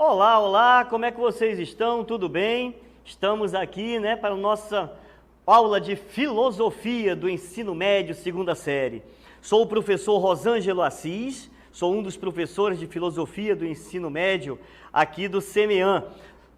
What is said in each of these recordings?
Olá, olá, como é que vocês estão? Tudo bem? Estamos aqui, para a nossa aula de filosofia do ensino médio, segunda série. Sou o professor Rosângelo Assis, sou um dos professores de filosofia do ensino médio aqui do CEMEAN.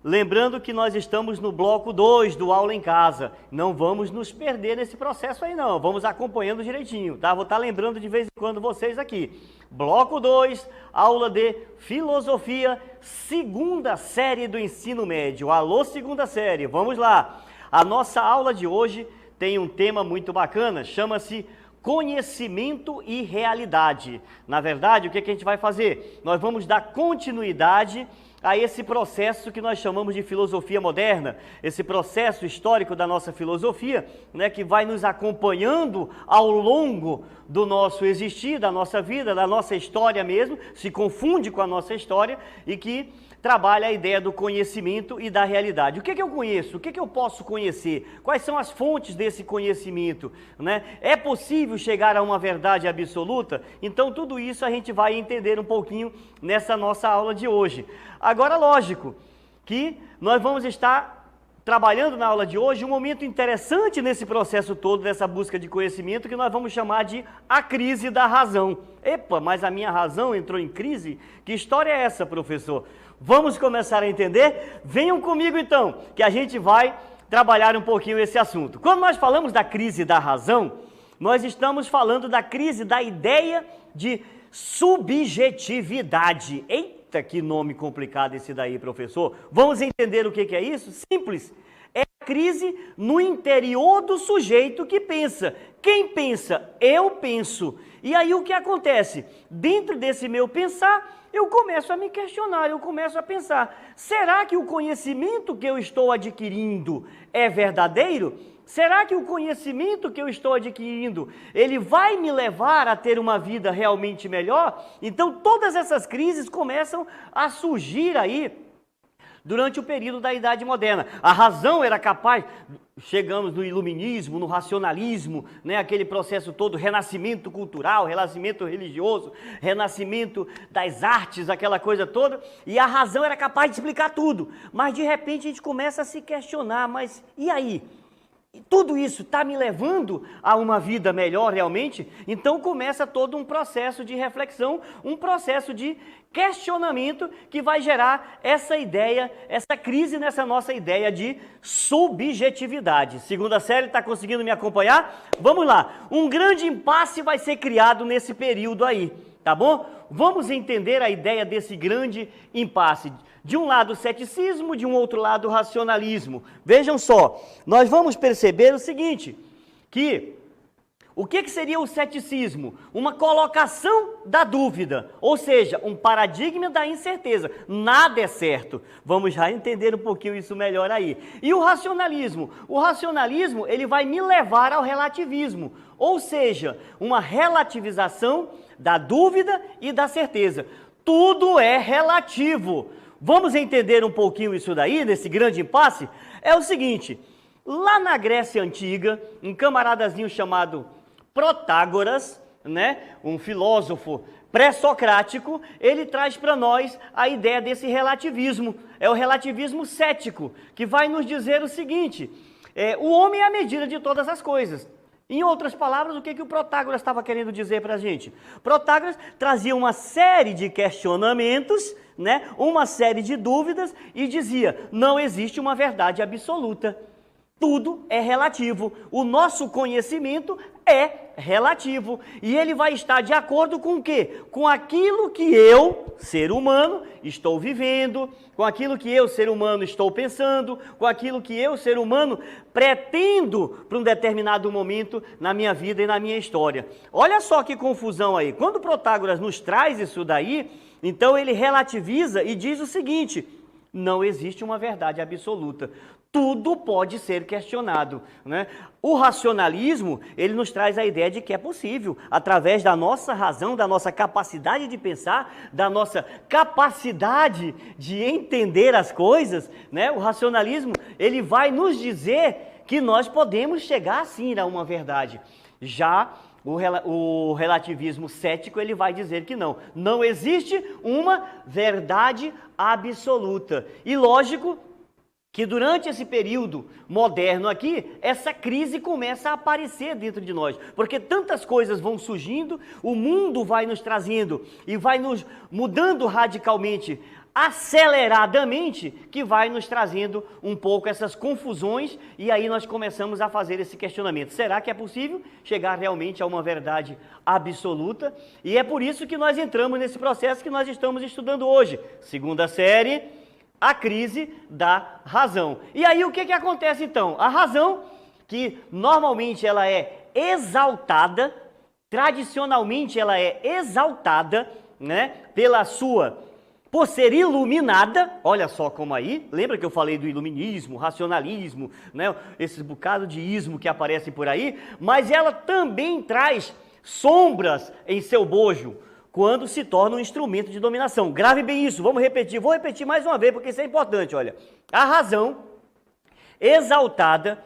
Lembrando que nós estamos no bloco 2 do Aula em Casa. Não vamos nos perder nesse processo aí não, vamos acompanhando direitinho, tá? Vou estar lembrando de vez em quando vocês aqui. Bloco 2, aula de filosofia, segunda série do ensino médio. Alô, segunda série, vamos lá. A nossa aula de hoje tem um tema muito bacana, chama-se conhecimento e realidade. Na verdade, o que a gente vai fazer? Nós vamos dar continuidade a esse processo que nós chamamos de filosofia moderna, esse processo histórico da nossa filosofia, que vai nos acompanhando ao longo do nosso existir, da nossa vida, da nossa história mesmo, se confunde com a nossa história e que trabalha a ideia do conhecimento e da realidade. O que eu conheço? O que eu posso conhecer? Quais são as fontes desse conhecimento? É possível chegar a uma verdade absoluta? Então, tudo isso a gente vai entender um pouquinho nessa nossa aula de hoje. Agora, lógico que nós vamos estar trabalhando na aula de hoje um momento interessante nesse processo todo, dessa busca de conhecimento, que nós vamos chamar de a crise da razão. Epa, mas a minha razão entrou em crise? Que história é essa, professor? Vamos começar a entender? Venham comigo então, que a gente vai trabalhar um pouquinho esse assunto. Quando nós falamos da crise da razão, nós estamos falando da crise da ideia de subjetividade. Eita, que nome complicado esse daí, professor. Vamos entender o que é isso? Simples. É a crise no interior do sujeito que pensa. Quem pensa? Eu penso. E aí o que acontece? Dentro desse meu pensar, eu começo a me questionar, eu começo a pensar, será que o conhecimento que eu estou adquirindo é verdadeiro? Será que o conhecimento que eu estou adquirindo, ele vai me levar a ter uma vida realmente melhor? Então todas essas crises começam a surgir aí durante o período da Idade Moderna. A razão era capaz, chegamos no iluminismo, no racionalismo, aquele processo todo, renascimento cultural, renascimento religioso, renascimento das artes, aquela coisa toda, e a razão era capaz de explicar tudo. Mas de repente a gente começa a se questionar, mas e aí? Tudo isso está me levando a uma vida melhor realmente? Então começa todo um processo de reflexão, um processo de questionamento que vai gerar essa ideia, essa crise nessa nossa ideia de subjetividade. Segunda série, está conseguindo me acompanhar? Vamos lá, um grande impasse vai ser criado nesse período aí, tá bom? Vamos entender a ideia desse grande impasse. De um lado o ceticismo, de um outro lado o racionalismo. Vejam só, nós vamos perceber o seguinte, que o que seria o ceticismo? Uma colocação da dúvida, ou seja, um paradigma da incerteza. Nada é certo. Vamos já entender um pouquinho isso melhor aí. E o racionalismo? O racionalismo, ele vai me levar ao relativismo, ou seja, uma relativização da dúvida e da certeza. Tudo é relativo. Vamos entender um pouquinho isso daí, nesse grande impasse? É o seguinte, lá na Grécia Antiga, um camaradazinho chamado Protágoras, um filósofo pré-socrático, ele traz para nós a ideia desse relativismo. É o relativismo cético, que vai nos dizer o seguinte, o homem é a medida de todas as coisas. Em outras palavras, o que o Protágoras estava querendo dizer para a gente? Protágoras trazia uma série de questionamentos, uma série de dúvidas e dizia, não existe uma verdade absoluta. Tudo é relativo. O nosso conhecimento é relativo. E ele vai estar de acordo com o quê? Com aquilo que eu, ser humano, estou vivendo, com aquilo que eu, ser humano, estou pensando, com aquilo que eu, ser humano, pretendo para um determinado momento na minha vida e na minha história. Olha só que confusão aí. Quando Protágoras nos traz isso daí, então ele relativiza e diz o seguinte, não existe uma verdade absoluta. Tudo pode ser questionado, O racionalismo, ele nos traz a ideia de que é possível, através da nossa razão, da nossa capacidade de pensar, da nossa capacidade de entender as coisas, O racionalismo, ele vai nos dizer que nós podemos chegar sim a uma verdade. Já O relativismo cético, ele vai dizer que não. Não existe uma verdade absoluta. E lógico que durante esse período moderno aqui, essa crise começa a aparecer dentro de nós, porque tantas coisas vão surgindo, o mundo vai nos trazendo e vai nos mudando radicalmente, aceleradamente, que vai nos trazendo um pouco essas confusões, e aí nós começamos a fazer esse questionamento. Será que é possível chegar realmente a uma verdade absoluta? E é por isso que nós entramos nesse processo que nós estamos estudando hoje, segunda série, a crise da razão. E aí o que acontece então? A razão, que normalmente ela é exaltada, tradicionalmente ela é exaltada, né, por ser iluminada, olha só como aí, lembra que eu falei do iluminismo, racionalismo, né, esse bocado de ismo que aparece por aí, mas ela também traz sombras em seu bojo, quando se torna um instrumento de dominação. Grave bem isso, vamos repetir, vou repetir mais uma vez, porque isso é importante, olha. A razão, exaltada,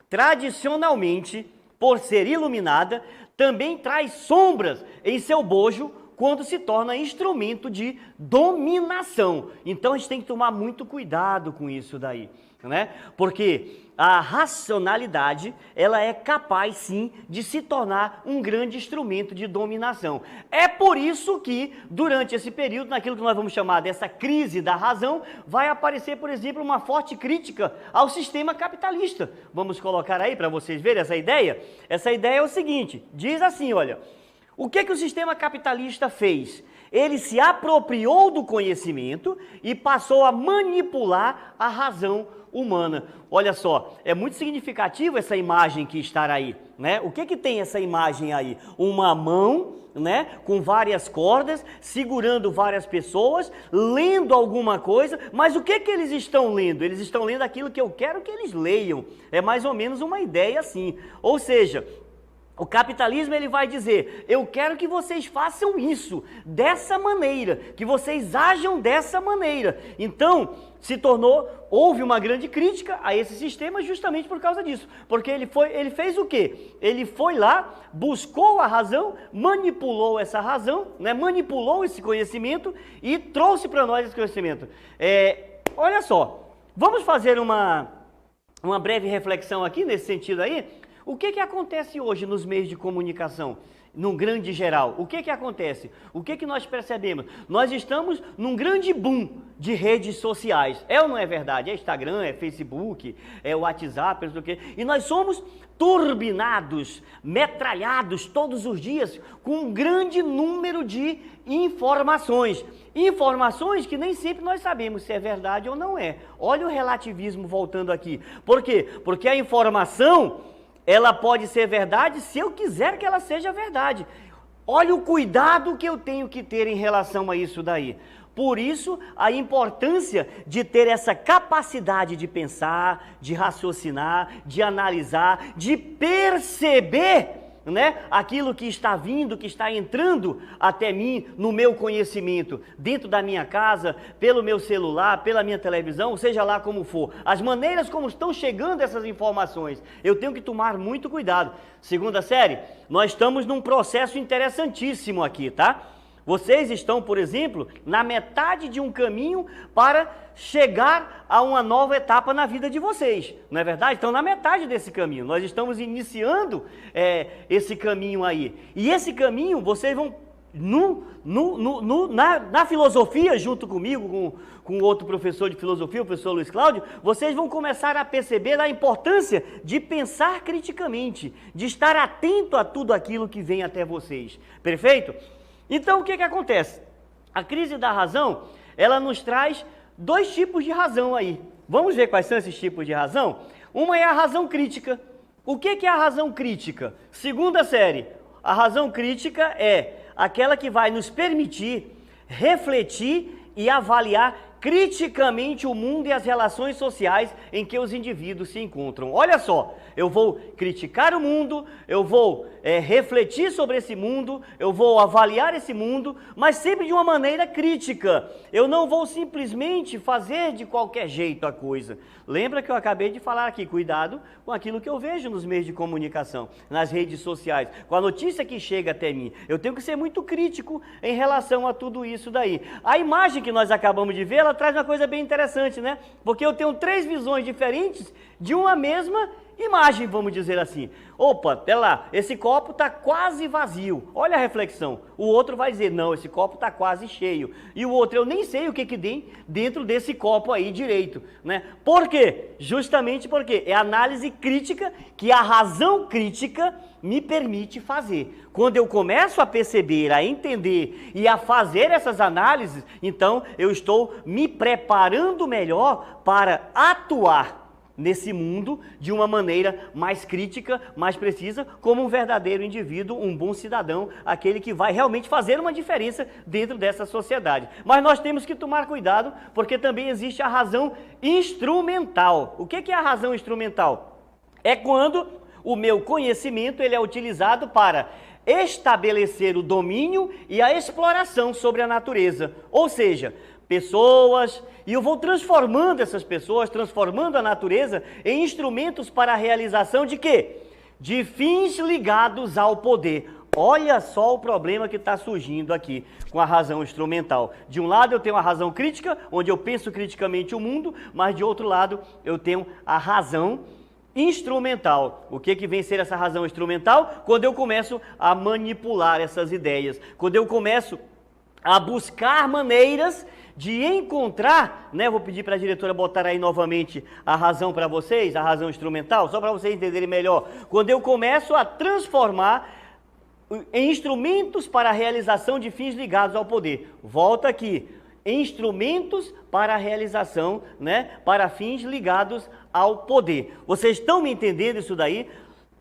tradicionalmente, por ser iluminada, também traz sombras em seu bojo, quando se torna instrumento de dominação. Então a gente tem que tomar muito cuidado com isso daí, né? Porque a racionalidade, ela é capaz sim de se tornar um grande instrumento de dominação. É por isso que durante esse período, naquilo que nós vamos chamar dessa crise da razão, vai aparecer, por exemplo, uma forte crítica ao sistema capitalista. Vamos colocar aí para vocês verem essa ideia? Essa ideia é o seguinte, diz assim, olha: o que o sistema capitalista fez? Ele se apropriou do conhecimento e passou a manipular a razão humana. Olha só, é muito significativo essa imagem que está aí, né? O que tem essa imagem aí? Uma mão, né, com várias cordas, segurando várias pessoas, lendo alguma coisa, mas o que eles estão lendo? Eles estão lendo aquilo que eu quero que eles leiam. É mais ou menos uma ideia assim. Ou seja, o capitalismo, ele vai dizer: eu quero que vocês façam isso, dessa maneira, que vocês ajam dessa maneira. Então, houve uma grande crítica a esse sistema justamente por causa disso. Porque ele fez o quê? Ele foi lá, buscou a razão, manipulou essa razão, né, manipulou esse conhecimento e trouxe para nós esse conhecimento. Olha só, vamos fazer uma breve reflexão aqui nesse sentido aí. O que acontece hoje nos meios de comunicação, num grande geral? O que acontece? O que nós percebemos? Nós estamos num grande boom de redes sociais. É ou não é verdade? É Instagram, é Facebook, é WhatsApp, não sei o quê. E nós somos turbinados, metralhados todos os dias com um grande número de informações. Informações que nem sempre nós sabemos se é verdade ou não é. Olha o relativismo voltando aqui. Por quê? Porque a informação, ela pode ser verdade se eu quiser que ela seja verdade. Olha o cuidado que eu tenho que ter em relação a isso daí. Por isso, a importância de ter essa capacidade de pensar, de raciocinar, de analisar, de perceber, né, aquilo que está vindo, que está entrando até mim, no meu conhecimento, dentro da minha casa, pelo meu celular, pela minha televisão, seja lá como for. As maneiras como estão chegando essas informações, eu tenho que tomar muito cuidado. Segunda série, nós estamos num processo interessantíssimo aqui, tá? Vocês estão, por exemplo, na metade de um caminho para chegar a uma nova etapa na vida de vocês, não é verdade? Estão na metade desse caminho, nós estamos iniciando esse caminho aí. E esse caminho, vocês vão, na filosofia, junto comigo, com outro professor de filosofia, o professor Luiz Cláudio, vocês vão começar a perceber a importância de pensar criticamente, de estar atento a tudo aquilo que vem até vocês, perfeito? Então, o que acontece? A crise da razão, ela nos traz dois tipos de razão aí. Vamos ver quais são esses tipos de razão? Uma é a razão crítica. O que é a razão crítica? Segunda série, a razão crítica é aquela que vai nos permitir refletir e avaliar criticamente o mundo e as relações sociais em que os indivíduos se encontram. Olha só, eu vou criticar o mundo, eu vou refletir sobre esse mundo, eu vou avaliar esse mundo, mas sempre de uma maneira crítica. Eu não vou simplesmente fazer de qualquer jeito a coisa. Lembra que eu acabei de falar aqui, cuidado com aquilo que eu vejo nos meios de comunicação, nas redes sociais, com a notícia que chega até mim. Eu tenho que ser muito crítico em relação a tudo isso daí. A imagem que nós acabamos de ver, ela traz uma coisa bem interessante, né? Porque eu tenho 3 visões diferentes de uma mesma imagem, vamos dizer assim. Opa, pera lá, esse copo está quase vazio. Olha a reflexão. O outro vai dizer, não, esse copo está quase cheio. E o outro, eu nem sei o que tem dentro desse copo aí direito, né? Por quê? Justamente porque é a análise crítica que a razão crítica me permite fazer. Quando eu começo a perceber, a entender e a fazer essas análises, então eu estou me preparando melhor para atuar nesse mundo de uma maneira mais crítica, mais precisa, como um verdadeiro indivíduo, um bom cidadão, aquele que vai realmente fazer uma diferença dentro dessa sociedade. Mas nós temos que tomar cuidado, porque também existe a razão instrumental. O que é a razão instrumental? É quando o meu conhecimento ele é utilizado para estabelecer o domínio e a exploração sobre a natureza, ou seja, pessoas, e eu vou transformando essas pessoas, transformando a natureza em instrumentos para a realização de quê? De fins ligados ao poder. Olha só o problema que está surgindo aqui com a razão instrumental. De um lado eu tenho a razão crítica, onde eu penso criticamente o mundo, mas de outro lado eu tenho a razão instrumental. O que vem ser essa razão instrumental? Quando eu começo a manipular essas ideias, quando eu começo a buscar maneiras de encontrar, né? Vou pedir para a diretora botar aí novamente a razão para vocês, a razão instrumental, só para vocês entenderem melhor. Quando eu começo a transformar em instrumentos para a realização de fins ligados ao poder. Volta aqui. Instrumentos para a realização, né? Para fins ligados ao poder. Vocês estão me entendendo isso daí?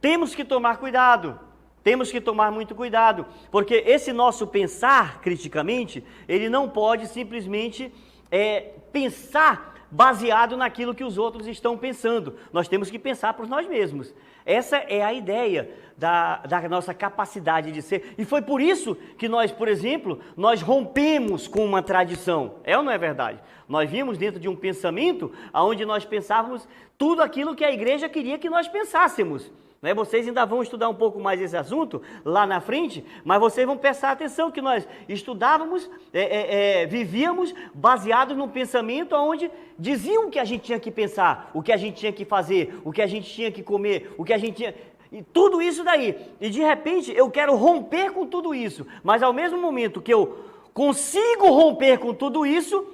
Temos que tomar cuidado. Temos que tomar muito cuidado, porque esse nosso pensar criticamente, ele não pode simplesmente pensar baseado naquilo que os outros estão pensando. Nós temos que pensar por nós mesmos. Essa é a ideia da nossa capacidade de ser. E foi por isso que nós, por exemplo, nós rompemos com uma tradição. É ou não é verdade? Nós vimos dentro de um pensamento onde nós pensávamos tudo aquilo que a igreja queria que nós pensássemos. Vocês ainda vão estudar um pouco mais esse assunto lá na frente, mas vocês vão prestar atenção que nós estudávamos, vivíamos baseados num pensamento onde diziam o que a gente tinha que pensar, o que a gente tinha que fazer, o que a gente tinha que comer, o que a gente tinha... E tudo isso daí. E de repente eu quero romper com tudo isso, mas ao mesmo momento que eu consigo romper com tudo isso,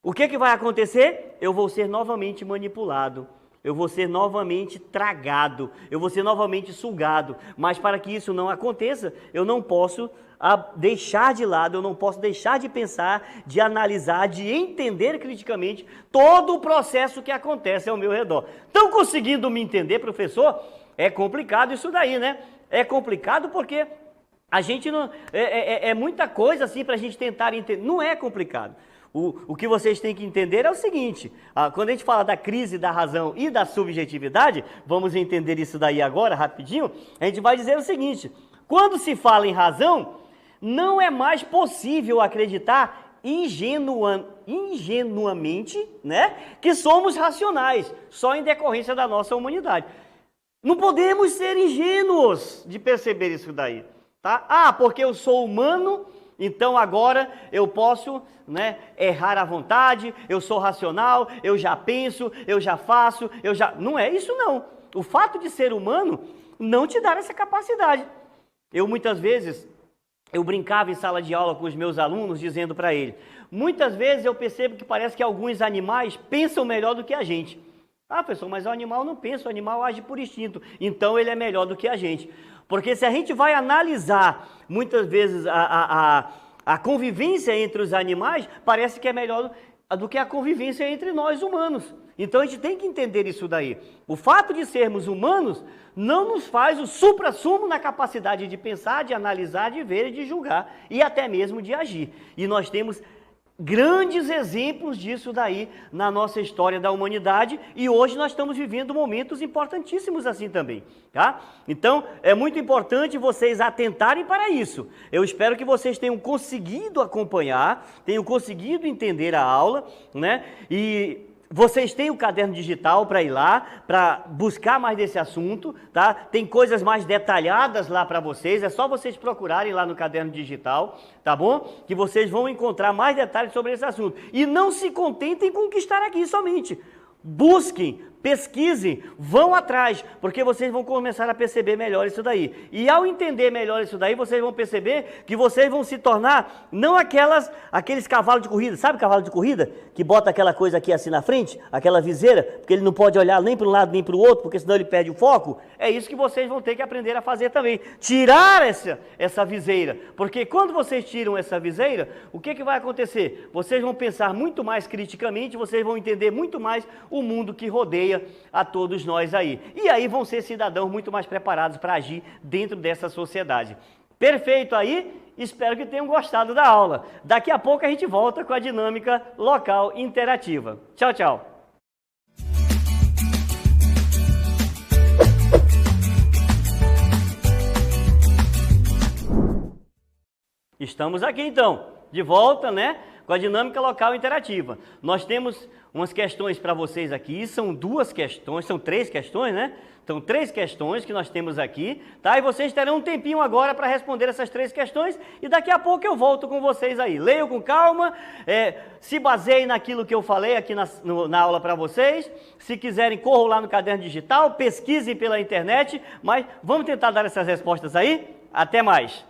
o que vai acontecer? Eu vou ser novamente manipulado. Eu vou ser novamente tragado, eu vou ser novamente sugado. Mas para que isso não aconteça, eu não posso deixar de lado, eu não posso deixar de pensar, de analisar, de entender criticamente todo o processo que acontece ao meu redor. Estão conseguindo me entender, professor? É complicado isso daí, né? É complicado porque a gente não... É muita coisa assim para a gente tentar entender. Não é complicado. O que vocês têm que entender é o seguinte, quando a gente fala da crise da razão e da subjetividade, vamos entender isso daí agora, rapidinho, a gente vai dizer o seguinte, quando se fala em razão, não é mais possível acreditar ingenuamente, né, que somos racionais, só em decorrência da nossa humanidade. Não podemos ser ingênuos de perceber isso daí, tá? Porque eu sou humano... Então agora eu posso, né, errar à vontade, eu sou racional, eu já penso, eu já faço, eu já... Não é isso não. O fato de ser humano não te dá essa capacidade. Muitas vezes, eu brincava em sala de aula com os meus alunos dizendo para eles, muitas vezes eu percebo que parece que alguns animais pensam melhor do que a gente. Professor, mas o animal não pensa, o animal age por instinto, então ele é melhor do que a gente. Porque se a gente vai analisar muitas vezes a convivência entre os animais, parece que é melhor do que a convivência entre nós humanos. Então a gente tem que entender isso daí. O fato de sermos humanos não nos faz o suprassumo na capacidade de pensar, de analisar, de ver e de julgar e até mesmo de agir. E nós temos grandes exemplos disso daí na nossa história da humanidade, e hoje nós estamos vivendo momentos importantíssimos assim também, tá? Então, é muito importante vocês atentarem para isso. Eu espero que vocês tenham conseguido acompanhar, tenham conseguido entender a aula, né? E vocês têm o caderno digital para ir lá, para buscar mais desse assunto, tá? Tem coisas mais detalhadas lá para vocês, é só vocês procurarem lá no caderno digital, tá bom? Que vocês vão encontrar mais detalhes sobre esse assunto. E não se contentem com o que está aqui somente. Busquem, pesquisem, vão atrás, porque vocês vão começar a perceber melhor isso daí. E ao entender melhor isso daí, vocês vão perceber que vocês vão se tornar não aqueles cavalos de corrida, sabe cavalo de corrida? Que bota aquela coisa aqui assim na frente, aquela viseira, porque ele não pode olhar nem para um lado nem para o outro, porque senão ele perde o foco. É isso que vocês vão ter que aprender a fazer também. Tirar essa viseira, porque quando vocês tiram essa viseira, o que vai acontecer? Vocês vão pensar muito mais criticamente, vocês vão entender muito mais o mundo que rodeia a todos nós aí. E aí vão ser cidadãos muito mais preparados para agir dentro dessa sociedade. Perfeito aí? Espero que tenham gostado da aula. Daqui a pouco a gente volta com a dinâmica local interativa. Tchau, tchau. Estamos aqui então, de volta, né? Com a dinâmica local interativa. Nós temos umas questões para vocês aqui, são três questões, né? São 3 questões que nós temos aqui, tá? E vocês terão um tempinho agora para responder essas 3 questões e daqui a pouco eu volto com vocês aí. Leiam com calma, se baseiem naquilo que eu falei aqui na aula para vocês. Se quiserem, corram lá no caderno digital, pesquisem pela internet, mas vamos tentar dar essas respostas aí? Até mais!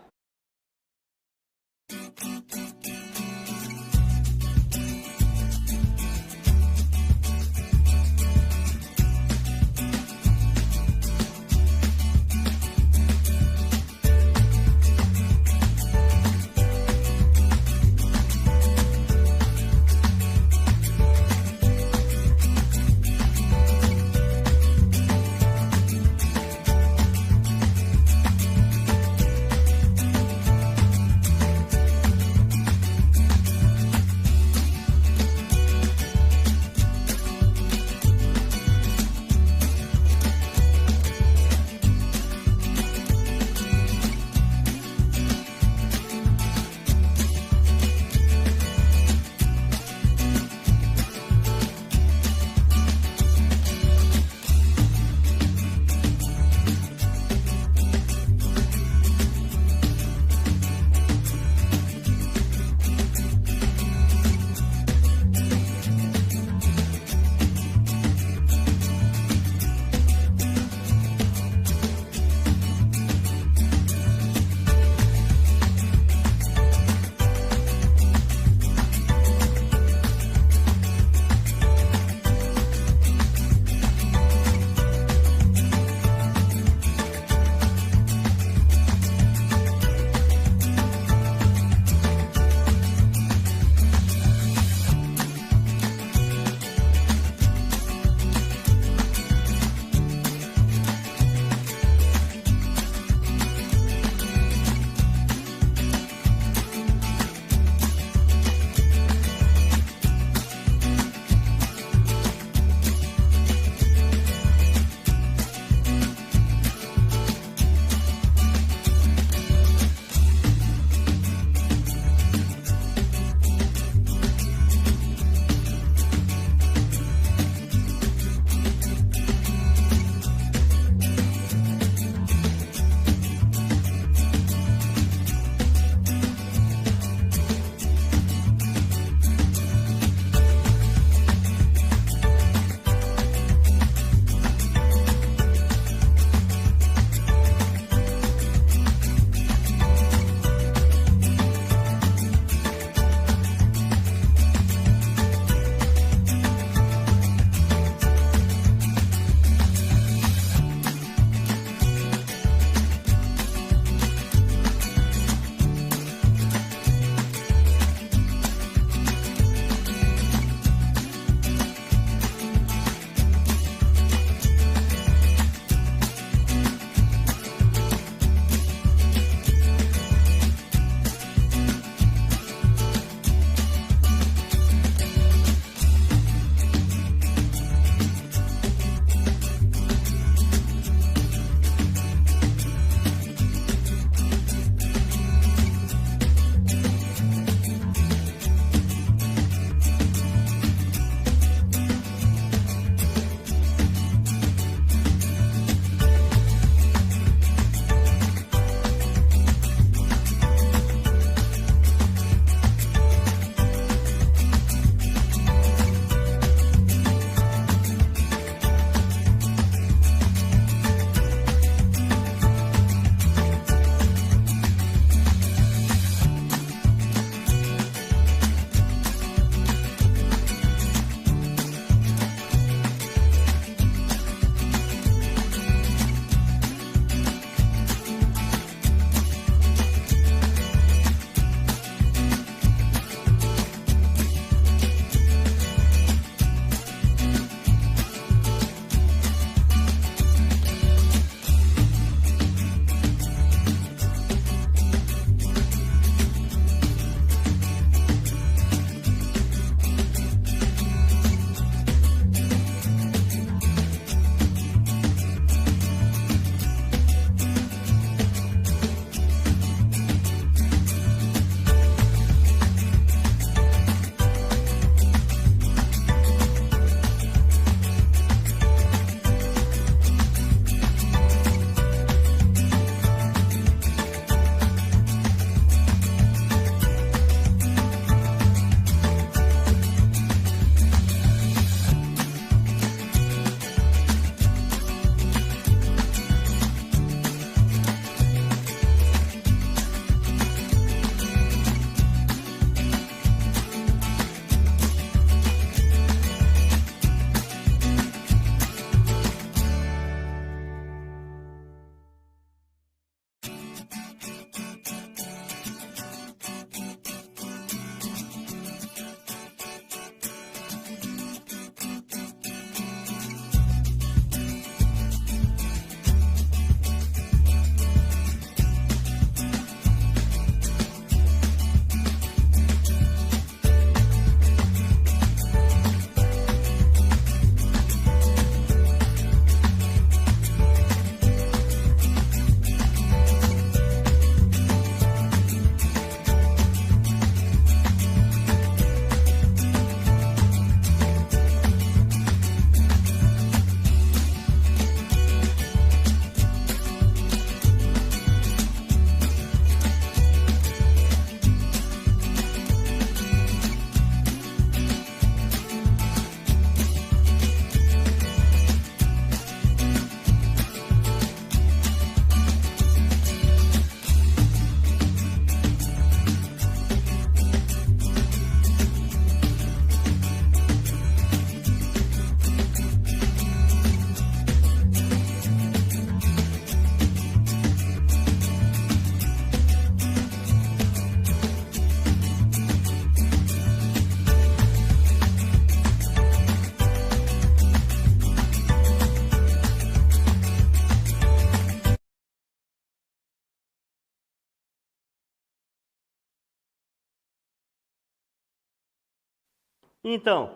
Então,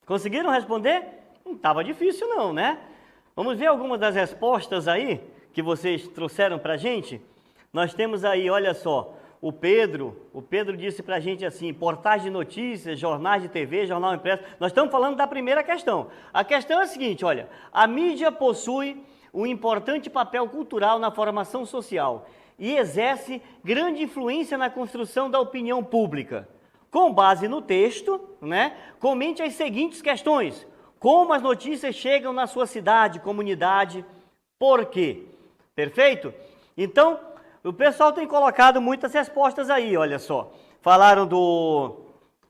conseguiram responder? Não estava difícil não, né? Vamos ver algumas das respostas aí que vocês trouxeram para a gente? Nós temos aí, olha só, o Pedro disse para a gente assim, portais de notícias, jornais de TV, jornal impresso. Nós estamos falando da primeira questão. A questão é a seguinte, olha, a mídia possui um importante papel cultural na formação social e exerce grande influência na construção da opinião pública. Com base no texto, né, comente as seguintes questões. Como as notícias chegam na sua cidade, comunidade, por quê? Perfeito? Então, o pessoal tem colocado muitas respostas aí, olha só. Falaram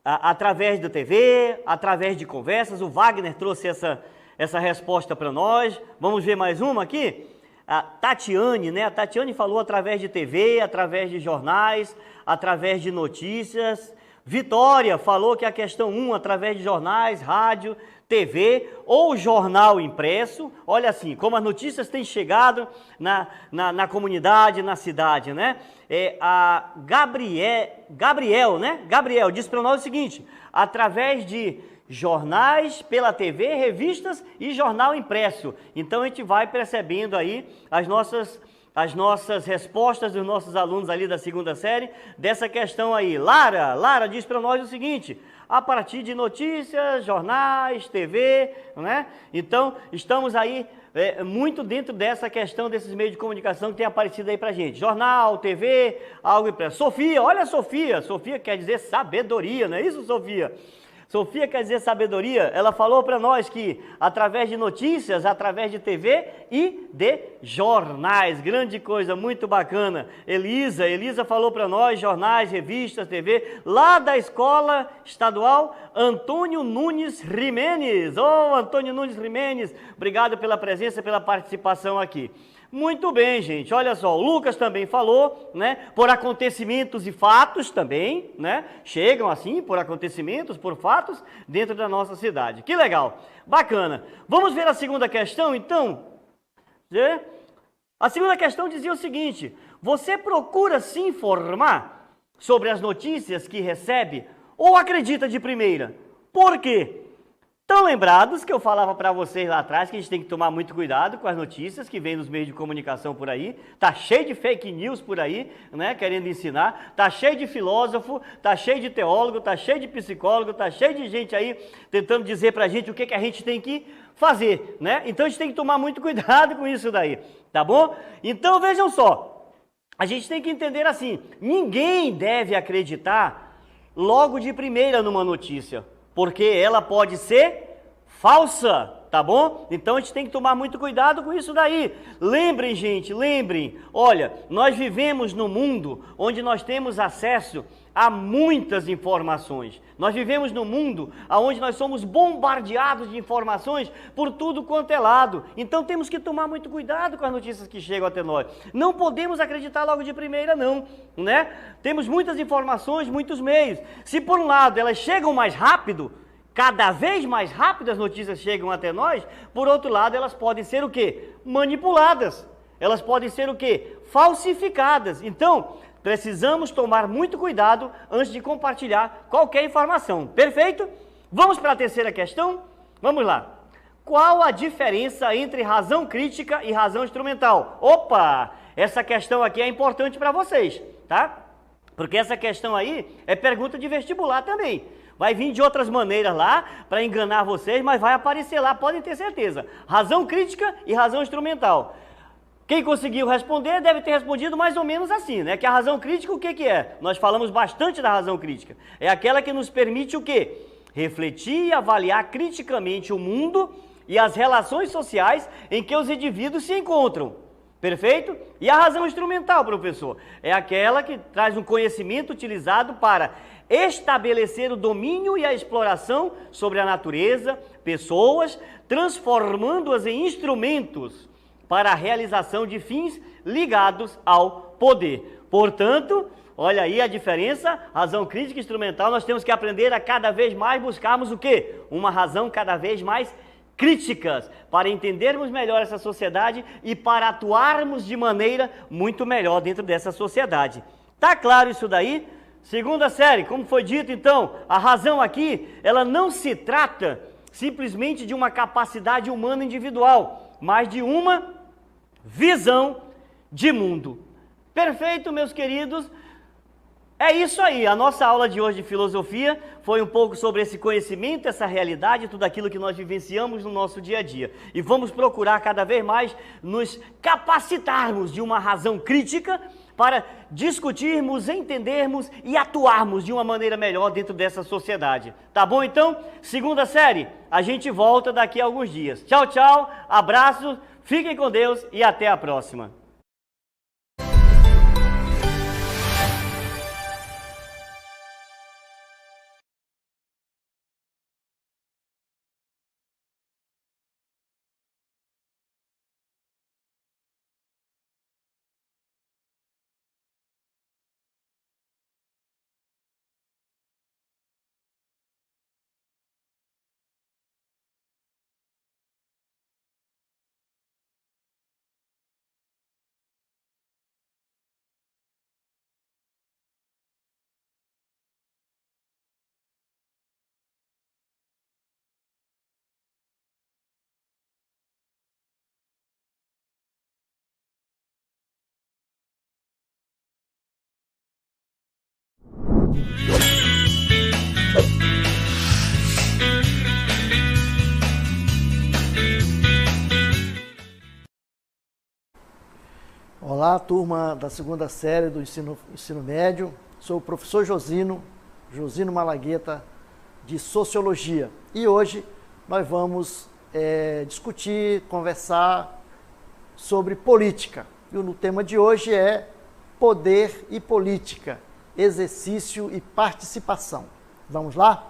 através da TV, através de conversas, o Wagner trouxe essa resposta para nós. Vamos ver mais uma aqui? A Tatiane, né? A Tatiane falou através de TV, através de jornais, através de notícias. Vitória falou que a questão 1, através de jornais, rádio, TV ou jornal impresso. Olha assim, como as notícias têm chegado na comunidade, na cidade, né? A Gabriel, né? Gabriel disse para nós o seguinte, através de jornais, pela TV, revistas e jornal impresso. Então a gente vai percebendo aí as nossas respostas dos nossos alunos ali da segunda série, dessa questão aí. Lara diz para nós o seguinte, a partir de notícias, jornais, TV, né? Então, estamos aí muito dentro dessa questão desses meios de comunicação que tem aparecido aí pra gente. Jornal, TV, algo impresso. Sofia, olha a Sofia. Sofia quer dizer sabedoria, não é isso, Sofia? Sofia quer dizer sabedoria, ela falou para nós que através de notícias, através de TV e de jornais, grande coisa, muito bacana. Elisa falou para nós, jornais, revistas, TV, lá da Escola Estadual Antônio Nunes Rimenes. Ô, Antônio Nunes Rimenes, obrigado pela presença, pela participação aqui. Muito bem, gente, olha só, o Lucas também falou, né, por acontecimentos e fatos também, né, chegam assim, por acontecimentos, por fatos, dentro da nossa cidade. Que legal, bacana. Vamos ver a segunda questão, então? A segunda questão dizia o seguinte, você procura se informar sobre as notícias que recebe ou acredita de primeira? Por quê? Estão lembrados que eu falava para vocês lá atrás que a gente tem que tomar muito cuidado com as notícias que vêm nos meios de comunicação por aí. Tá cheio de fake news por aí, né, querendo ensinar. Tá cheio de filósofo, tá cheio de teólogo, tá cheio de psicólogo, tá cheio de gente aí tentando dizer para a gente o que a gente tem que fazer, né? Então a gente tem que tomar muito cuidado com isso daí, tá bom? Então vejam só, a gente tem que entender assim, ninguém deve acreditar logo de primeira numa notícia, porque ela pode ser falsa, tá bom? Então a gente tem que tomar muito cuidado com isso daí. Lembrem, gente, olha, nós vivemos num mundo onde nós temos acesso a muitas informações. Nós vivemos num mundo onde nós somos bombardeados de informações por tudo quanto é lado. Então temos que tomar muito cuidado com as notícias que chegam até nós. Não podemos acreditar logo de primeira não, né? Temos muitas informações, muitos meios. Se por um lado elas chegam mais rápido, cada vez mais rápido as notícias chegam até nós, por outro lado elas podem ser o quê? Manipuladas. Elas podem ser o quê? Falsificadas. Então, precisamos tomar muito cuidado antes de compartilhar qualquer informação. Perfeito? Vamos para a terceira questão? Vamos lá. Qual a diferença entre razão crítica e razão instrumental? Opa! Essa questão aqui é importante para vocês, tá? Porque essa questão aí é pergunta de vestibular também. Vai vir de outras maneiras lá para enganar vocês, mas vai aparecer lá, podem ter certeza. Razão crítica e razão instrumental. Quem conseguiu responder deve ter respondido mais ou menos assim, né? Que a razão crítica, o que é? Nós falamos bastante da razão crítica. É aquela que nos permite o quê? Refletir e avaliar criticamente o mundo e as relações sociais em que os indivíduos se encontram. Perfeito? E a razão instrumental, professor? É aquela que traz um conhecimento utilizado para estabelecer o domínio e a exploração sobre a natureza, pessoas, transformando-as em instrumentos para a realização de fins ligados ao poder. Portanto, olha aí a diferença, razão crítica e instrumental, nós temos que aprender a cada vez mais buscarmos o quê? Uma razão cada vez mais críticas, para entendermos melhor essa sociedade e para atuarmos de maneira muito melhor dentro dessa sociedade. Tá claro isso daí? Segunda série, como foi dito então, a razão aqui, ela não se trata simplesmente de uma capacidade humana individual, mas de uma visão de mundo. Perfeito, meus queridos? É isso aí, a nossa aula de hoje de filosofia foi um pouco sobre esse conhecimento, essa realidade, tudo aquilo que nós vivenciamos no nosso dia a dia. E vamos procurar cada vez mais nos capacitarmos de uma razão crítica para discutirmos, entendermos e atuarmos de uma maneira melhor dentro dessa sociedade. Tá bom então? Segunda série, a gente volta daqui a alguns dias. Tchau, tchau, abraços, fiquem com Deus e até a próxima. Olá, turma da segunda série do ensino médio. Sou o professor Josino Malagueta, de Sociologia. E hoje nós vamos discutir, conversar sobre política. E o tema de hoje é poder e política, exercício e participação. Vamos lá?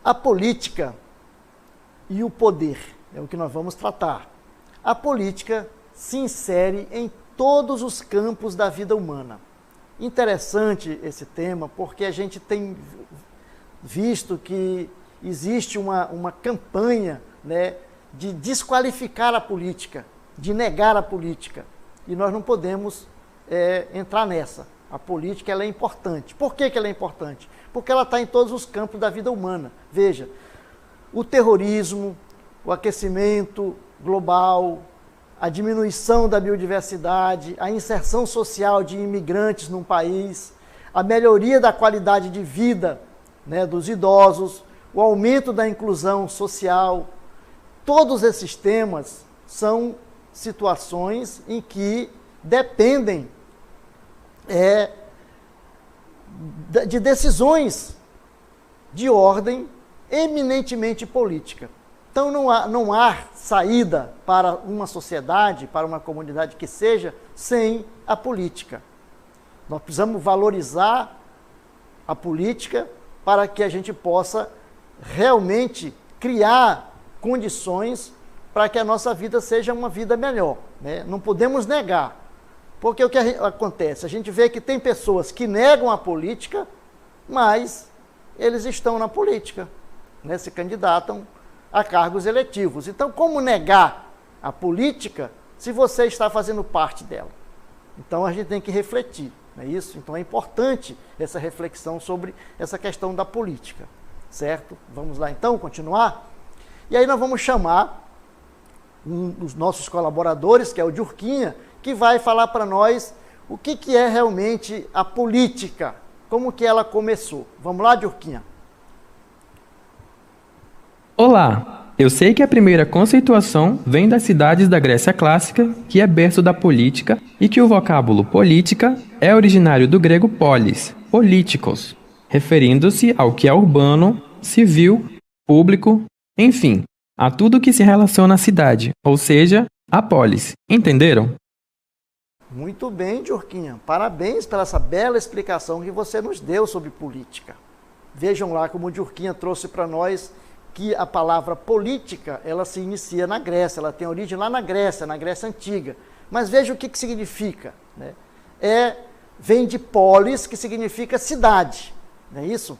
A política e o poder é o que nós vamos tratar. A política se insere em todos os campos da vida humana. Interessante esse tema, porque a gente tem visto que existe uma campanha, né, de desqualificar a política, de negar a política. E nós não podemos entrar nessa. A política ela é importante. Por que ela é importante? Porque ela está em todos os campos da vida humana. Veja, o terrorismo, o aquecimento global, a diminuição da biodiversidade, a inserção social de imigrantes num país, a melhoria da qualidade de vida, né, dos idosos, o aumento da inclusão social. Todos esses temas são situações em que dependem de decisões de ordem eminentemente política. Então não há saída para uma sociedade, para uma comunidade que seja, sem a política. Nós precisamos valorizar a política para que a gente possa realmente criar condições para que a nossa vida seja uma vida melhor, né? Não podemos negar, porque o que acontece? A gente vê que tem pessoas que negam a política, mas eles estão na política, né? Se candidatam a cargos eletivos. Então, como negar a política se você está fazendo parte dela? Então, a gente tem que refletir, não é isso? Então, é importante essa reflexão sobre essa questão da política, certo? Vamos lá, então, continuar? E aí nós vamos chamar um dos nossos colaboradores, que é o Jurquinha, que vai falar para nós o que é realmente a política, como que ela começou. Vamos lá, Jurquinha? Olá, eu sei que a primeira conceituação vem das cidades da Grécia Clássica, que é berço da política, e que o vocábulo política é originário do grego polis, políticos, referindo-se ao que é urbano, civil, público, enfim, a tudo que se relaciona à cidade, ou seja, a polis. Entenderam? Muito bem, Jurquinha. Parabéns pela essa bela explicação que você nos deu sobre política. Vejam lá como o Jurquinha trouxe para nós que a palavra política, ela se inicia na Grécia, ela tem origem lá na Grécia Antiga. Mas veja o que significa, né? Vem de polis, que significa cidade, não é isso?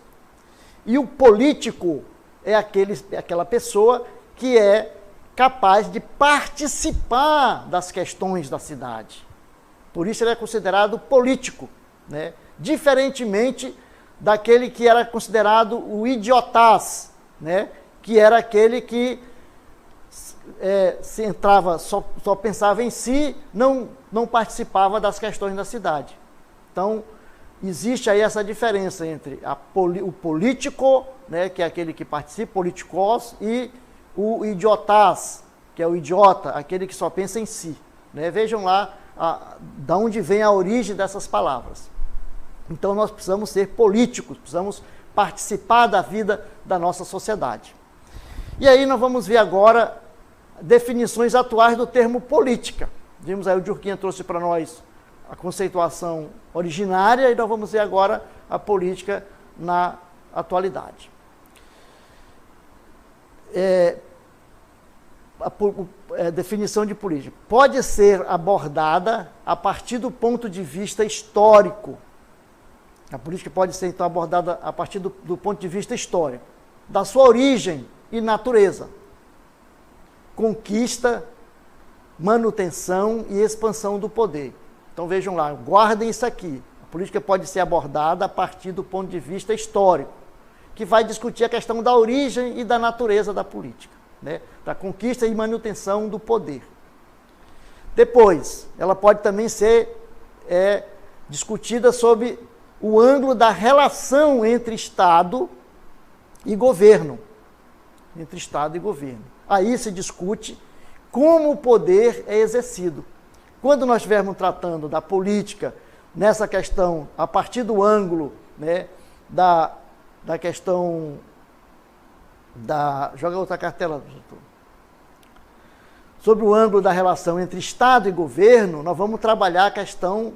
E o político é aquela pessoa que é capaz de participar das questões da cidade. Por isso ele é considerado político, né? Diferentemente daquele que era considerado o idiotás, né? Que era aquele que se entrava, só pensava em si, não participava das questões da cidade. Então, existe aí essa diferença entre o político, né, que é aquele que participa, politikos, e o idiotás, que é o idiota, aquele que só pensa em si, né? Vejam lá da onde vem a origem dessas palavras. Então, nós precisamos ser políticos, precisamos participar da vida da nossa sociedade. E aí nós vamos ver agora definições atuais do termo política. Vimos aí, o Durkheim trouxe para nós a conceituação originária, e nós vamos ver agora a política na atualidade. A definição de política pode ser abordada a partir do ponto de vista histórico. A política pode ser, então, abordada a partir do ponto de vista histórico, da sua origem e natureza. Conquista, manutenção e expansão do poder. Então vejam lá, guardem isso aqui. A política pode ser abordada a partir do ponto de vista histórico, que vai discutir a questão da origem e da natureza da política, né? Da conquista e manutenção do poder. Depois, ela pode também ser discutida sob o ângulo da relação entre Estado e governo. Entre Estado e governo. Aí se discute como o poder é exercido. Quando nós estivermos tratando da política nessa questão, a partir do ângulo, né, da questão da... Joga outra cartela, doutor. Sobre o ângulo da relação entre Estado e governo, nós vamos trabalhar a questão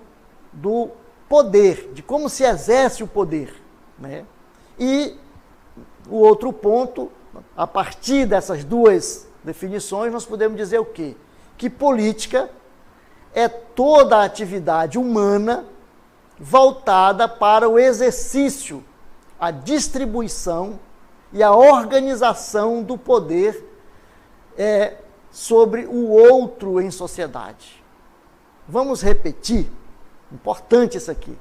do poder, de como se exerce o poder, né? E o outro ponto, a partir dessas duas definições, nós podemos dizer o quê? Que política é toda a atividade humana voltada para o exercício, a distribuição e a organização do poder sobre o outro em sociedade. Vamos repetir, importante isso aqui.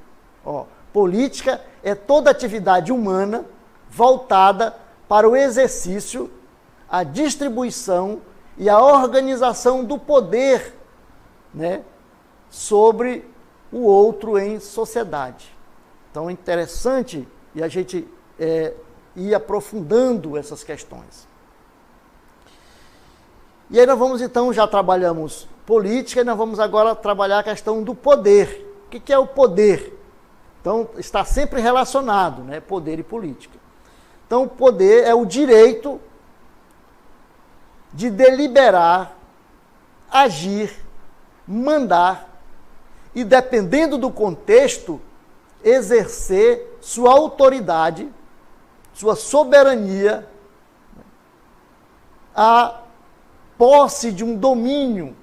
Política é toda atividade humana voltada para o exercício, a distribuição e a organização do poder, né, sobre o outro em sociedade. Então é interessante e a gente ir aprofundando essas questões. E aí nós vamos, então, já trabalhamos política, e nós vamos agora trabalhar a questão do poder. O que é o poder? Então, está sempre relacionado, né, poder e política. Então, o poder é o direito de deliberar, agir, mandar e, dependendo do contexto, exercer sua autoridade, sua soberania, a posse de um domínio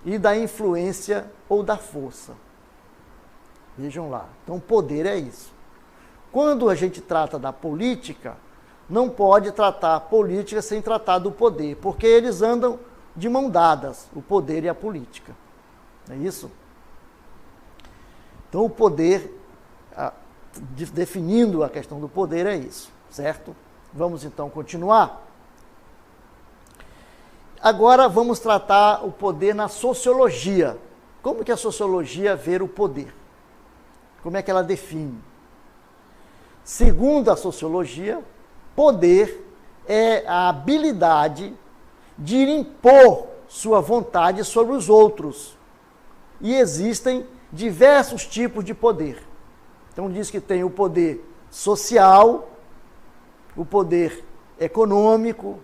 e da influência ou da força. Vejam lá. Então, poder é isso. Quando a gente trata da política, não pode tratar a política sem tratar do poder, porque eles andam de mão dadas, o poder e a política. É isso? Então, o poder, definindo a questão do poder, é isso, certo? Vamos, então, continuar. Agora, vamos tratar o poder na sociologia. Como que a sociologia vê o poder? Como é que ela define? Segundo a sociologia, poder é a habilidade de impor sua vontade sobre os outros. E existem diversos tipos de poder. Então diz que tem o poder social, o poder econômico,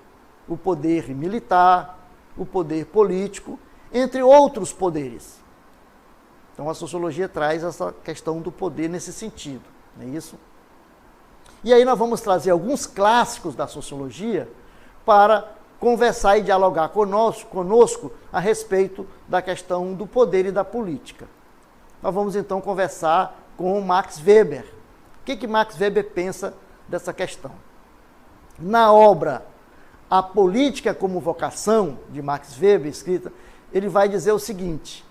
o poder militar, o poder político, entre outros poderes. Então a sociologia traz essa questão do poder nesse sentido, não é isso? E aí nós vamos trazer alguns clássicos da sociologia para conversar e dialogar conosco a respeito da questão do poder e da política. Nós vamos então conversar com Max Weber. O que Max Weber pensa dessa questão? Na obra A Política como Vocação, de Max Weber, escrita, ele vai dizer o seguinte: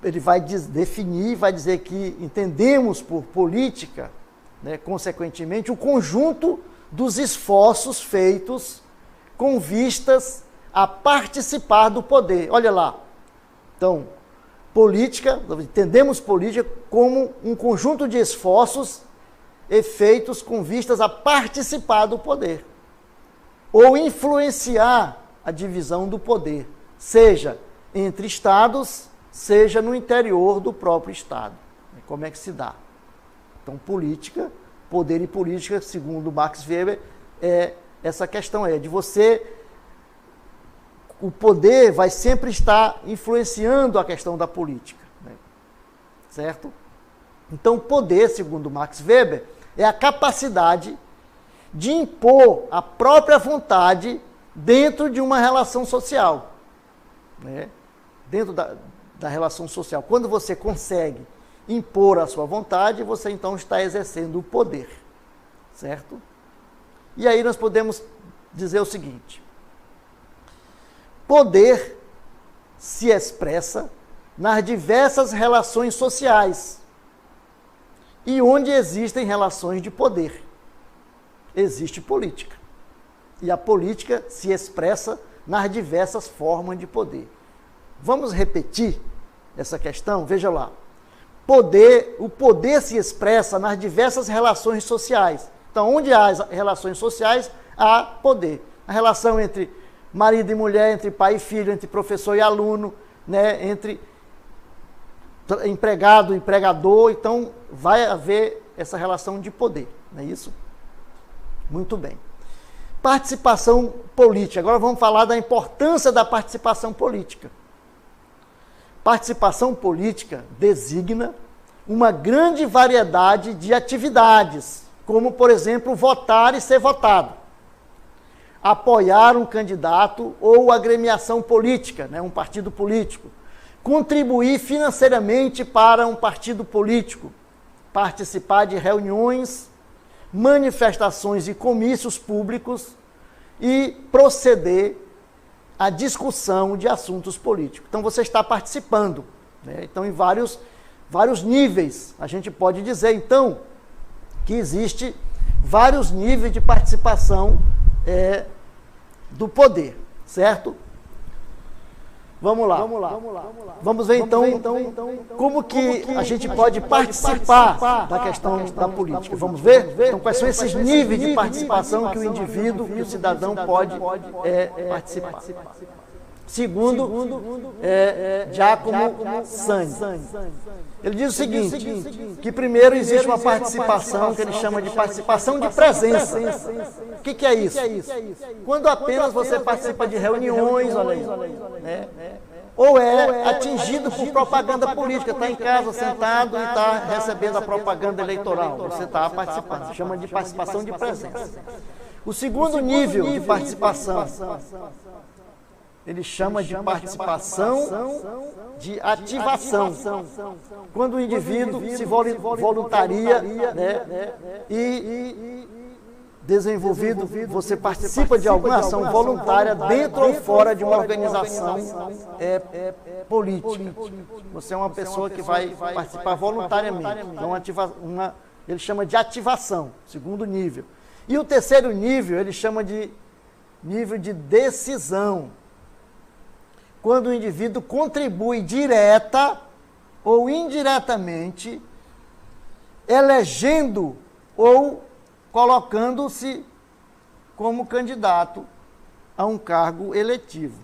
ele vai definir, vai dizer que entendemos por política, né, consequentemente, o conjunto dos esforços feitos com vistas a participar do poder. Olha lá. Então, política, entendemos política como um conjunto de esforços feitos com vistas a participar do poder, ou influenciar a divisão do poder, seja entre estados, seja no interior do próprio estado. Como é que se dá? Então, política, poder e política, segundo Max Weber, essa questão de você... O poder vai sempre estar influenciando a questão da política, né? Certo? Então, poder, segundo Max Weber, é a capacidade de impor a própria vontade dentro de uma relação social, né? Dentro da relação social. Quando você consegue impor a sua vontade, você então está exercendo o poder, certo? E aí nós podemos dizer o seguinte: poder se expressa nas diversas relações sociais. E onde existem relações de poder, existe política. E a política se expressa nas diversas formas de poder. Vamos repetir essa questão? Veja lá. O poder se expressa nas diversas relações sociais. Então, onde há relações sociais, há poder. A relação entre marido e mulher, entre pai e filho, entre professor e aluno, né, entre empregado e empregador, então vai haver essa relação de poder, não é isso? Muito bem. Participação política. Agora vamos falar da importância da participação política. Participação política designa uma grande variedade de atividades, como, por exemplo, votar e ser votado, apoiar um candidato ou agremiação política, né, um partido político, contribuir financeiramente para um partido político, participar de reuniões, manifestações e comícios públicos e proceder à discussão de assuntos políticos. Então, você está participando, né? Então, em vários níveis, a gente pode dizer, então, que existe vários níveis de participação do poder, certo? Vamos lá. Vamos ver então como que a gente pode participar da questão da política. Vamos ver? Então, quais são esses níveis de participação que o indivíduo, que o cidadão pode participar. Segundo Giacomo Sani, ele diz o seguinte, que primeiro existe uma participação que ele chama de participação de presença. O que é isso? Quando apenas você participa de reuniões, olha aí, né? Ou é atingido por propaganda política, está em casa sentado e está recebendo a propaganda eleitoral, você está participando, se chama de participação de presença. O segundo nível de participação, ele chama de participação de ativação. Quando o indivíduo se voluntaria, né, e desenvolvido, você participa de alguma ação voluntária dentro ou fora de uma organização política. Você é uma pessoa que vai participar voluntariamente. Então, ele chama de ativação, segundo nível. E o terceiro nível, ele chama de nível de decisão. Quando o indivíduo contribui direta ou indiretamente, elegendo ou colocando-se como candidato a um cargo eletivo.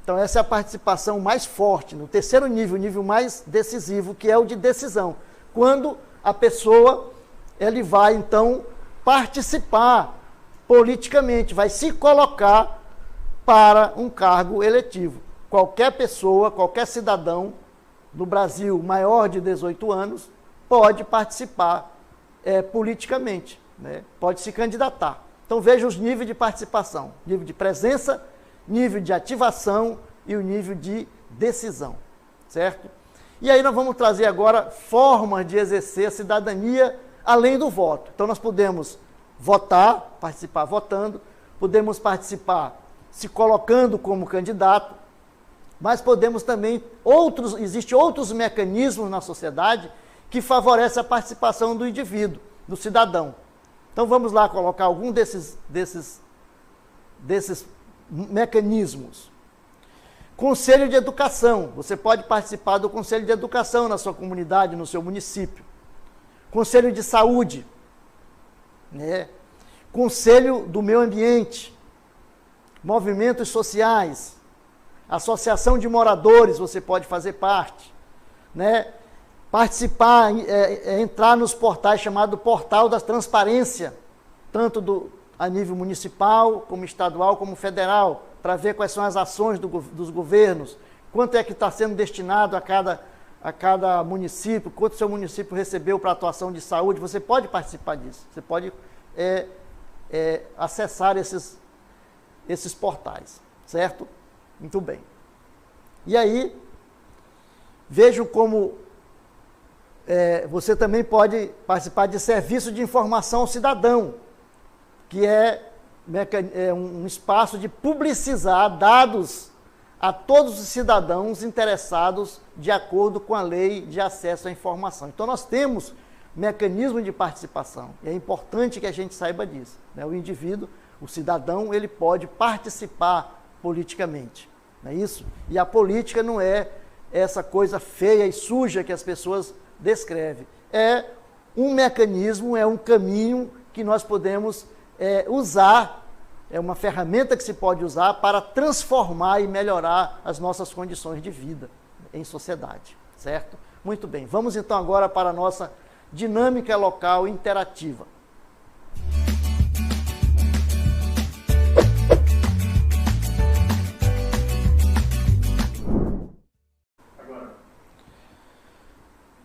Então, essa é a participação mais forte, no terceiro nível, o nível mais decisivo, que é o de decisão. Quando a pessoa ele vai, então, participar politicamente, vai se colocar para um cargo eletivo. Qualquer pessoa, qualquer cidadão no Brasil maior de 18 anos pode participar politicamente, né? Pode se candidatar. Então veja os níveis de participação: nível de presença, nível de ativação e o nível de decisão, certo? E aí nós vamos trazer agora formas de exercer a cidadania além do voto. Então nós podemos votar, participar votando, podemos participar se colocando como candidato, mas podemos também, existem outros mecanismos na sociedade que favorecem a participação do indivíduo, do cidadão. Então vamos lá colocar algum desses mecanismos. Conselho de Educação. Você pode participar do Conselho de Educação na sua comunidade, no seu município. Conselho de Saúde. Né? Conselho do Meio Ambiente. Movimentos sociais. Associação de moradores, você pode fazer parte. Né? Participar, entrar nos portais chamados Portal da Transparência, tanto a nível municipal, como estadual, como federal, para ver quais são as ações dos governos, quanto é que está sendo destinado a cada município, quanto o seu município recebeu para atuação de saúde. Você pode participar disso, você pode acessar esses portais, certo? Muito bem. E aí, vejo como você também pode participar de serviço de informação ao cidadão, que é um espaço de publicizar dados a todos os cidadãos interessados de acordo com a lei de acesso à informação. Então, nós temos mecanismo de participação, e é importante que a gente saiba disso. Né? O indivíduo, o cidadão, ele pode participar politicamente, não é isso? E a política não é essa coisa feia e suja que as pessoas descrevem. É um mecanismo, é um caminho que nós podemos usar, é uma ferramenta que se pode usar para transformar e melhorar as nossas condições de vida em sociedade, certo? Muito bem, vamos então agora para a nossa dinâmica local interativa.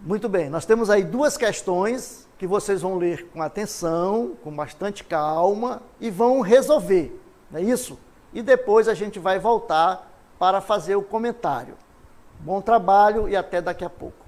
Muito bem, nós temos aí duas questões que vocês vão ler com atenção, com bastante calma e vão resolver, não é isso? E depois a gente vai voltar para fazer o comentário. Bom trabalho e até daqui a pouco.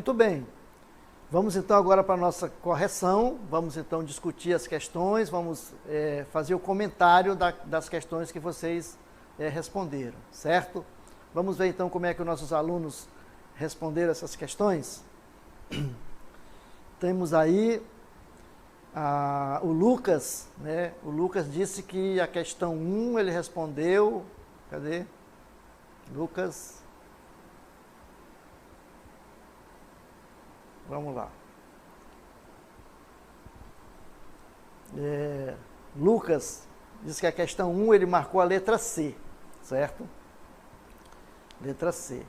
Muito bem. Vamos então agora para a nossa correção, vamos então discutir as questões, vamos fazer o comentário das questões que vocês responderam, certo? Vamos ver então como é que os nossos alunos responderam essas questões. Temos aí o Lucas, né? O Lucas disse que a questão 1 ele respondeu, cadê? Lucas... Vamos lá. Lucas diz que a questão 1 ele marcou a letra C, certo? Letra C.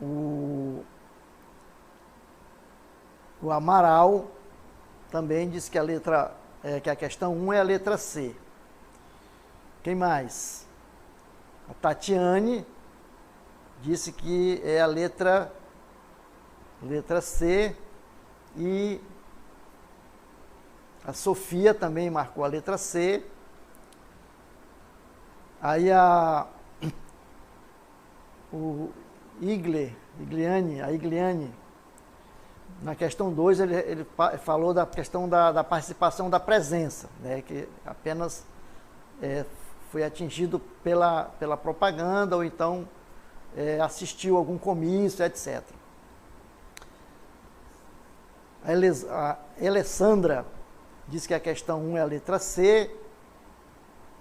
O Amaral também disse que que a questão 1 é a letra C. Quem mais? A Tatiane disse que é a letra C, e a Sofia também marcou a letra C. Aí o Igliane, na questão 2, ele falou da questão da participação da presença, né, que apenas foi atingido pela propaganda, ou então assistiu a algum comício, etc. A Alessandra diz que a questão 1 é a letra C.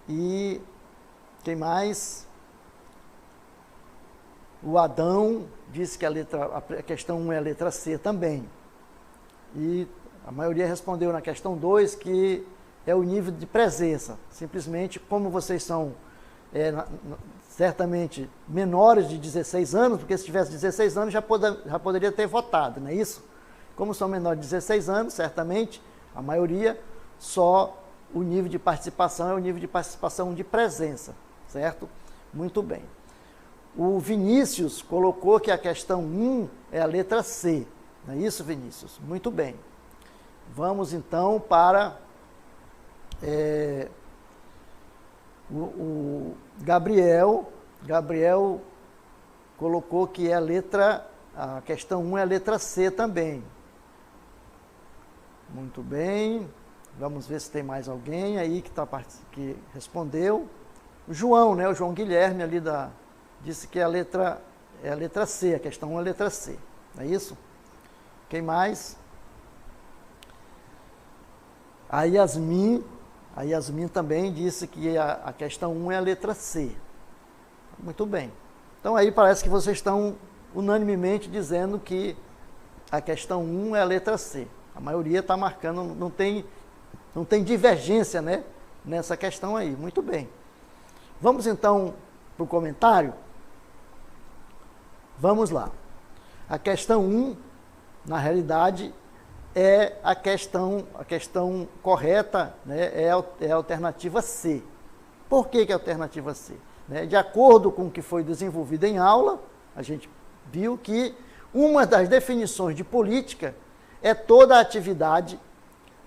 E quem mais? O Adão disse que a questão 1 é a letra C também. E a maioria respondeu na questão 2 que é o nível de presença. Simplesmente, como vocês são certamente menores de 16 anos, porque se tivesse 16 anos já poderia ter votado, não é isso? Como são menores de 16 anos, certamente, a maioria, só o nível de participação é o nível de participação de presença, certo? Muito bem. O Vinícius colocou que a questão 1 é a letra C, não é isso, Vinícius? Muito bem. Vamos, então, para o Gabriel. Gabriel colocou que a questão 1 é a letra C também. Muito bem, vamos ver se tem mais alguém aí que respondeu. O João, né? O João Guilherme ali disse que é a letra C, a questão 1 é a letra C, não é isso? Quem mais? A Yasmin também disse que a questão 1 é a letra C. Muito bem. Então aí parece que vocês estão unanimemente dizendo que a questão 1 é a letra C. A maioria está marcando, não tem divergência, né, nessa questão aí. Muito bem. Vamos então para o comentário? Vamos lá. A questão 1, na realidade, é a questão correta, né, é a alternativa C. Por que a alternativa C? De acordo com o que foi desenvolvido em aula, a gente viu que uma das definições de política é toda a atividade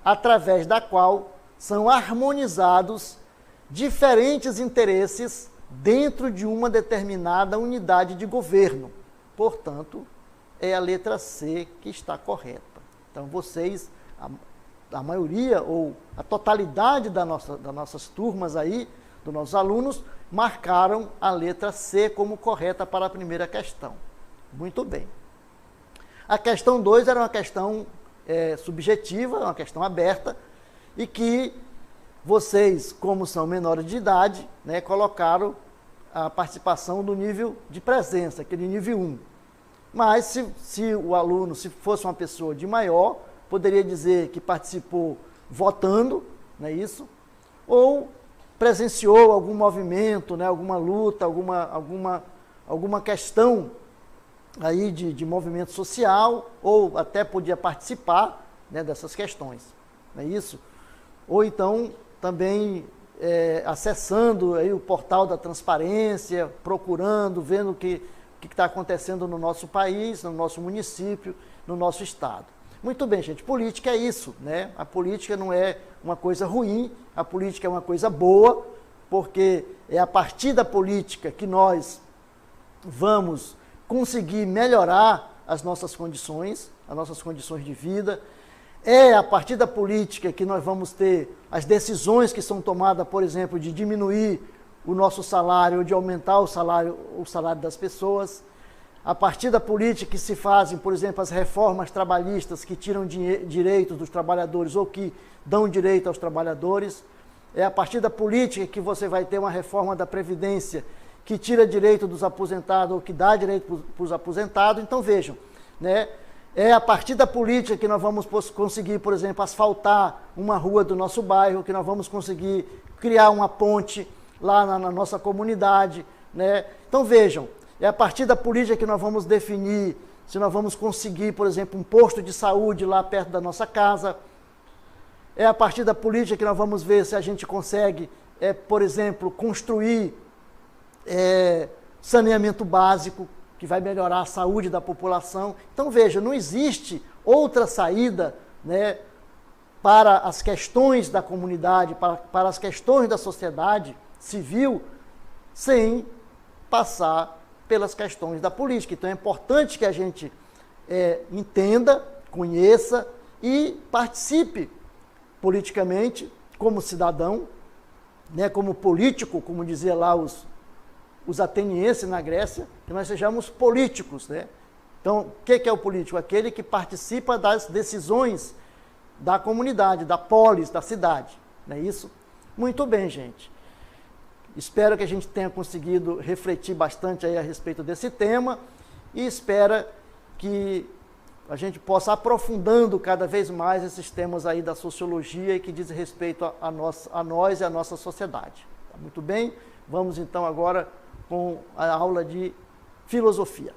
através da qual são harmonizados diferentes interesses dentro de uma determinada unidade de governo. Portanto, é a letra C que está correta. Então, vocês, a maioria ou a totalidade das nossas turmas aí, dos nossos alunos, marcaram a letra C como correta para a primeira questão. Muito bem. A questão 2 era uma questão subjetiva, uma questão aberta, e que vocês, como são menores de idade, né, colocaram a participação do nível de presença, aquele nível 1. Mas se o aluno, se fosse uma pessoa de maior, poderia dizer que participou votando, não é isso? Ou presenciou algum movimento, né, alguma luta, alguma questão aí de movimento social, ou até podia participar, né, dessas questões, não é isso? Ou então também acessando aí o portal da transparência, procurando, vendo o que está acontecendo no nosso país, no nosso município, no nosso estado. Muito bem, gente, política é isso, né? A política não é uma coisa ruim, a política é uma coisa boa, porque é a partir da política que nós vamos conseguir melhorar as nossas condições de vida. É a partir da política que nós vamos ter as decisões que são tomadas, por exemplo, de diminuir o nosso salário ou de aumentar o salário das pessoas. A partir da política que se fazem, por exemplo, as reformas trabalhistas que tiram direitos dos trabalhadores ou que dão direito aos trabalhadores. É a partir da política que você vai ter uma reforma da Previdência que tira direito dos aposentados ou que dá direito para os aposentados. Então vejam, né? É a partir da política que nós vamos conseguir, por exemplo, asfaltar uma rua do nosso bairro, que nós vamos conseguir criar uma ponte lá na nossa comunidade, né? Então vejam, é a partir da política que nós vamos definir se nós vamos conseguir, por exemplo, um posto de saúde lá perto da nossa casa. É a partir da política que nós vamos ver se a gente consegue, por exemplo, construir saneamento básico, que vai melhorar a saúde da população. Então veja, não existe outra saída, né, para as questões da comunidade, para as questões da sociedade civil, sem passar pelas questões da política. Então é importante que a gente entenda, conheça e participe politicamente como cidadão, né, como político, como dizia lá os atenienses na Grécia, que nós sejamos políticos, né? Então, o que é o político? Aquele que participa das decisões da comunidade, da polis, da cidade, não é isso? Muito bem, gente. Espero que a gente tenha conseguido refletir bastante aí a respeito desse tema e espero que a gente possa aprofundando cada vez mais esses temas aí da sociologia e que diz respeito a nós e a nossa sociedade. Tá muito bem? Vamos então agora com a aula de filosofia.